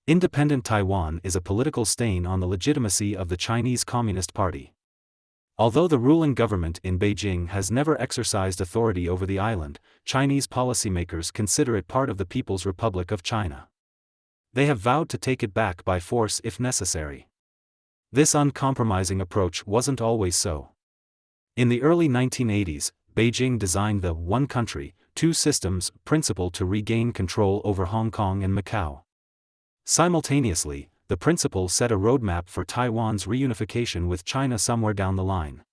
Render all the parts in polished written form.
Independent Taiwan is a political stain on the legitimacy of the Chinese Communist Party. Although the ruling government in Beijing has never exercised authority over the island, Chinese policymakers consider it part of the People's Republic of China. They have vowed to take it back by force if necessary. This uncompromising approach wasn't always so. In the early 1980s, Beijing designed the one country, two systems principle to regain control over Hong Kong and Macau. Simultaneously, the principle set a roadmap for Taiwan's reunification with China somewhere down the line.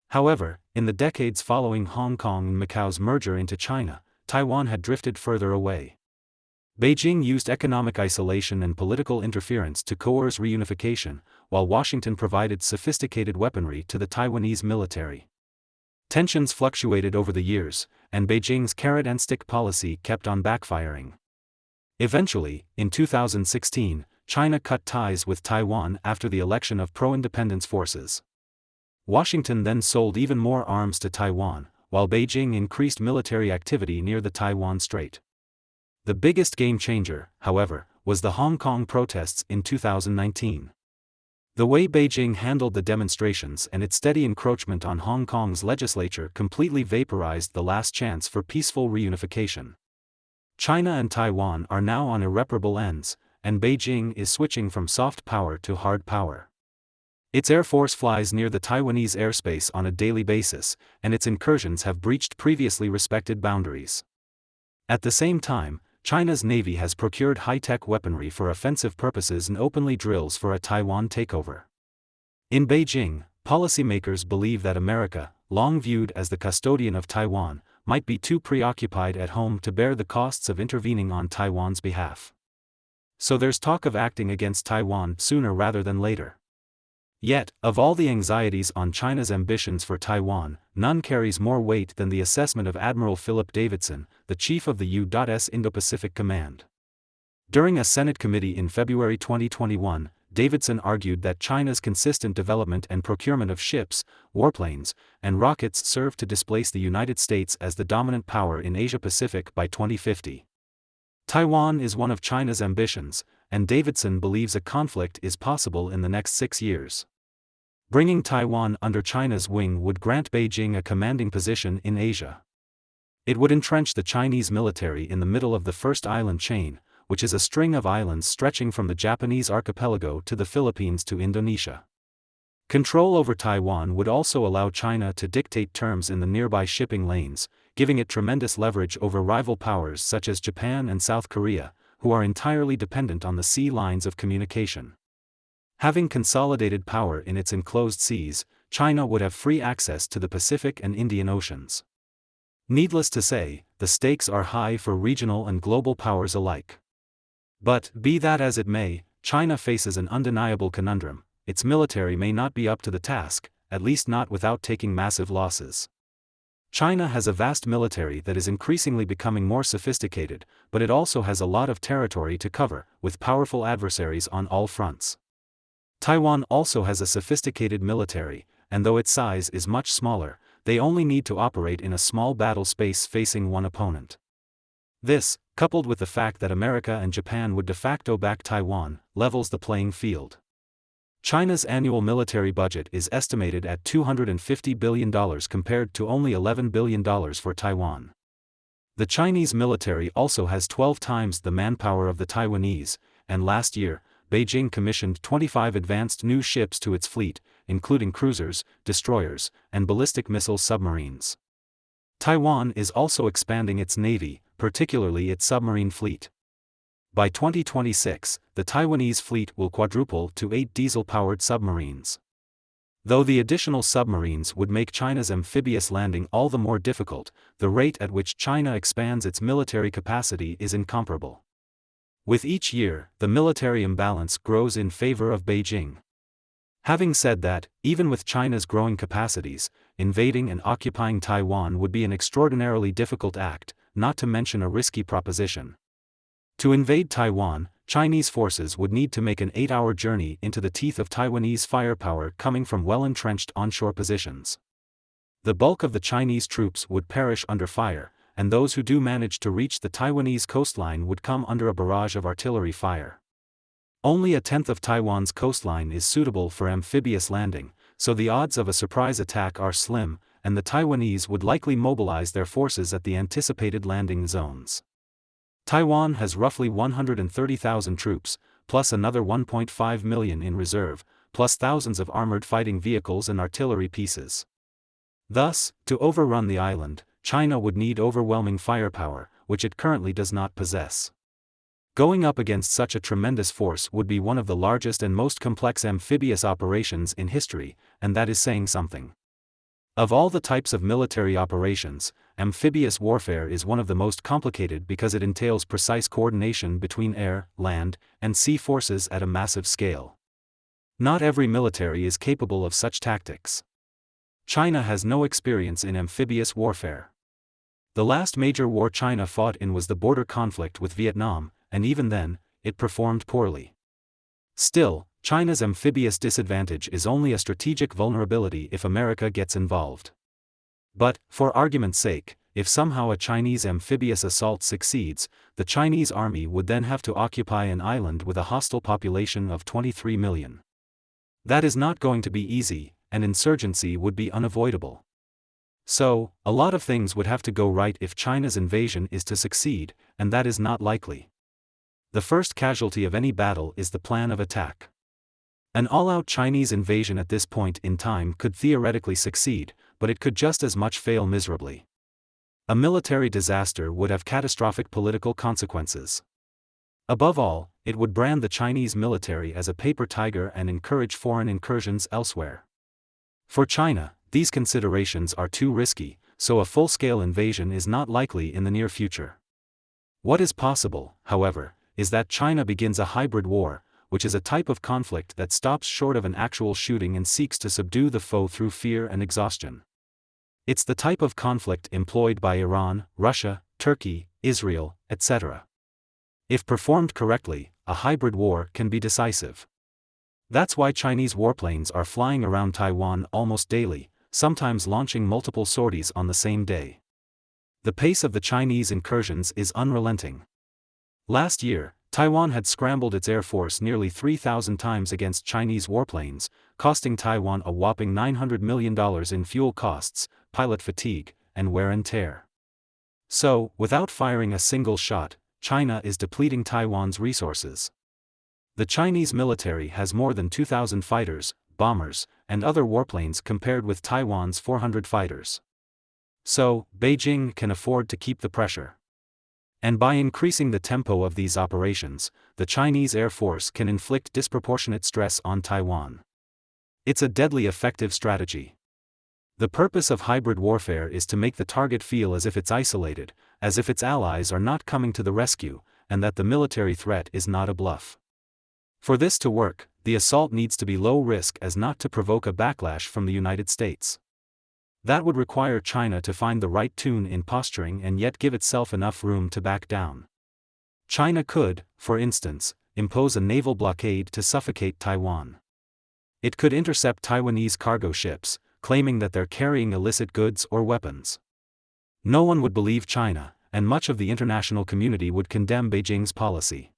However, in the decades following Hong Kong and Macau's merger into China, Taiwan had drifted further away. Beijing used economic isolation and political interference to coerce reunification, while Washington provided sophisticated weaponry to the Taiwanese military. Tensions fluctuated over the years, and Beijing's carrot-and-stick policy kept on backfiring. Eventually, in 2016, China cut ties with Taiwan after the election of pro-independence forces. Washington then sold even more arms to Taiwan, while Beijing increased military activity near the Taiwan Strait. The biggest game-changer, however, was the Hong Kong protests in 2019. The way Beijing handled the demonstrations and its steady encroachment on Hong Kong's legislature completely vaporized the last chance for peaceful reunification. China and Taiwan are now on irreparable ends, and Beijing is switching from soft power to hard power. Its air force flies near the Taiwanese airspace on a daily basis, and its incursions have breached previously respected boundaries. At the same time, China's Navy has procured high-tech weaponry for offensive purposes and openly drills for a Taiwan takeover. In Beijing, policymakers believe that America, long viewed as the custodian of Taiwan, might be too preoccupied at home to bear the costs of intervening on Taiwan's behalf. So there's talk of acting against Taiwan sooner rather than later. Yet, of all the anxieties on China's ambitions for Taiwan, none carries more weight than the assessment of Admiral Philip Davidson, the chief of the U.S. Indo-Pacific Command. During a Senate committee in February 2021, Davidson argued that China's consistent development and procurement of ships, warplanes, and rockets serve to displace the United States as the dominant power in Asia-Pacific by 2050. Taiwan is one of China's ambitions, and Davidson believes a conflict is possible in the next 6 years. Bringing Taiwan under China's wing would grant Beijing a commanding position in Asia. It would entrench the Chinese military in the middle of the first island chain, which is a string of islands stretching from the Japanese archipelago to the Philippines to Indonesia. Control over Taiwan would also allow China to dictate terms in the nearby shipping lanes, giving it tremendous leverage over rival powers such as Japan and South Korea, who are entirely dependent on the sea lines of communication. Having consolidated power in its enclosed seas, China would have free access to the Pacific and Indian Oceans. Needless to say, the stakes are high for regional and global powers alike. But, be that as it may, China faces an undeniable conundrum: its military may not be up to the task, at least not without taking massive losses. China has a vast military that is increasingly becoming more sophisticated, but it also has a lot of territory to cover, with powerful adversaries on all fronts. Taiwan also has a sophisticated military, and though its size is much smaller, they only need to operate in a small battle space facing one opponent. This, coupled with the fact that America and Japan would de facto back Taiwan, levels the playing field. China's annual military budget is estimated at $250 billion compared to only $11 billion for Taiwan. The Chinese military also has 12 times the manpower of the Taiwanese, and last year, Beijing commissioned 25 advanced new ships to its fleet, including cruisers, destroyers, and ballistic missile submarines. Taiwan is also expanding its navy, particularly its submarine fleet. By 2026, the Taiwanese fleet will quadruple to 8 diesel-powered submarines. Though the additional submarines would make China's amphibious landing all the more difficult, the rate at which China expands its military capacity is incomparable. With each year, the military imbalance grows in favor of Beijing. Having said that, even with China's growing capacities, invading and occupying Taiwan would be an extraordinarily difficult act, not to mention a risky proposition. To invade Taiwan, Chinese forces would need to make an 8-hour journey into the teeth of Taiwanese firepower coming from well-entrenched onshore positions. The bulk of the Chinese troops would perish under fire, and those who do manage to reach the Taiwanese coastline would come under a barrage of artillery fire. Only a tenth of Taiwan's coastline is suitable for amphibious landing, so the odds of a surprise attack are slim, and the Taiwanese would likely mobilize their forces at the anticipated landing zones. Taiwan has roughly 130,000 troops, plus another 1.5 million in reserve, plus thousands of armored fighting vehicles and artillery pieces. Thus, to overrun the island, China would need overwhelming firepower, which it currently does not possess. Going up against such a tremendous force would be one of the largest and most complex amphibious operations in history, and that is saying something. Of all the types of military operations, amphibious warfare is one of the most complicated because it entails precise coordination between air, land, and sea forces at a massive scale. Not every military is capable of such tactics. China has no experience in amphibious warfare. The last major war China fought in was the border conflict with Vietnam, and even then, it performed poorly. Still, China's amphibious disadvantage is only a strategic vulnerability if America gets involved. But, for argument's sake, if somehow a Chinese amphibious assault succeeds, the Chinese army would then have to occupy an island with a hostile population of 23 million. That is not going to be easy, and insurgency would be unavoidable. So, a lot of things would have to go right if China's invasion is to succeed, and that is not likely. The first casualty of any battle is the plan of attack. An all-out Chinese invasion at this point in time could theoretically succeed, but it could just as much fail miserably. A military disaster would have catastrophic political consequences. Above all, it would brand the Chinese military as a paper tiger and encourage foreign incursions elsewhere. For China, these considerations are too risky, so a full-scale invasion is not likely in the near future. What is possible, however, is that China begins a hybrid war, which is a type of conflict that stops short of an actual shooting and seeks to subdue the foe through fear and exhaustion. It's the type of conflict employed by Iran, Russia, Turkey, Israel, etc. If performed correctly, a hybrid war can be decisive. That's why Chinese warplanes are flying around Taiwan almost daily, sometimes launching multiple sorties on the same day. The pace of the Chinese incursions is unrelenting. Last year, Taiwan had scrambled its air force nearly 3,000 times against Chinese warplanes, costing Taiwan a whopping $900 million in fuel costs, pilot fatigue, and wear and tear. So, without firing a single shot, China is depleting Taiwan's resources. The Chinese military has more than 2,000 fighters, bombers, and other warplanes compared with Taiwan's 400 fighters. So, Beijing can afford to keep the pressure. And by increasing the tempo of these operations, the Chinese Air Force can inflict disproportionate stress on Taiwan. It's a deadly effective strategy. The purpose of hybrid warfare is to make the target feel as if it's isolated, as if its allies are not coming to the rescue, and that the military threat is not a bluff. For this to work, the assault needs to be low risk as not to provoke a backlash from the United States. That would require China to find the right tune in posturing and yet give itself enough room to back down. China could, for instance, impose a naval blockade to suffocate Taiwan. It could intercept Taiwanese cargo ships, claiming that they're carrying illicit goods or weapons. No one would believe China, and much of the international community would condemn Beijing's policy.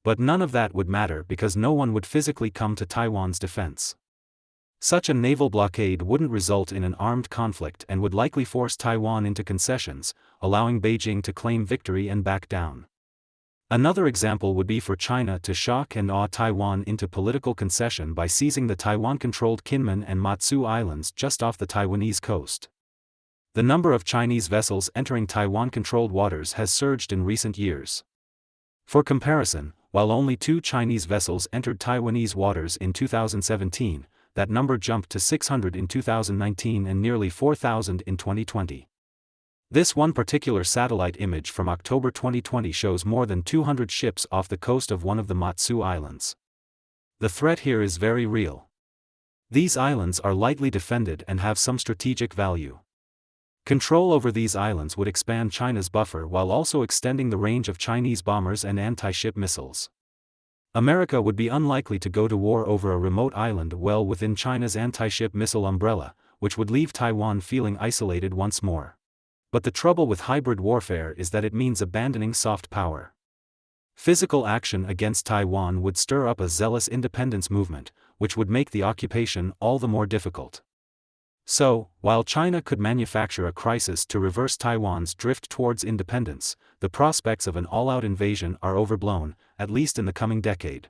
But none of that would matter because no one would physically come to Taiwan's defense. Such a naval blockade wouldn't result in an armed conflict and would likely force Taiwan into concessions, allowing Beijing to claim victory and back down. Another example would be for China to shock and awe Taiwan into political concession by seizing the Taiwan-controlled Kinmen and Matsu Islands just off the Taiwanese coast. The number of Chinese vessels entering Taiwan-controlled waters has surged in recent years. For comparison, while only 2 Chinese vessels entered Taiwanese waters in 2017, that number jumped to 600 in 2019 and nearly 4,000 in 2020. This one particular satellite image from October 2020 shows more than 200 ships off the coast of one of the Matsu Islands. The threat here is very real. These islands are lightly defended and have some strategic value. Control over these islands would expand China's buffer while also extending the range of Chinese bombers and anti-ship missiles. America would be unlikely to go to war over a remote island well within China's anti-ship missile umbrella, which would leave Taiwan feeling isolated once more. But the trouble with hybrid warfare is that it means abandoning soft power. Physical action against Taiwan would stir up a zealous independence movement, which would make the occupation all the more difficult. So, while China could manufacture a crisis to reverse Taiwan's drift towards independence, the prospects of an all-out invasion are overblown, at least in the coming decade.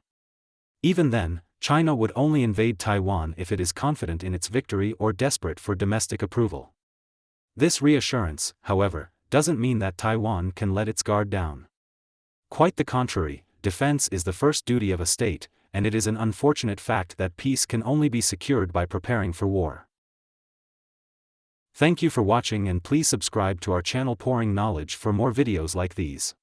Even then, China would only invade Taiwan if it is confident in its victory or desperate for domestic approval. This reassurance, however, doesn't mean that Taiwan can let its guard down. Quite the contrary, defense is the first duty of a state, and it is an unfortunate fact that peace can only be secured by preparing for war. Thank you for watching, and please subscribe to our channel Pouring Knowledge for more videos like these.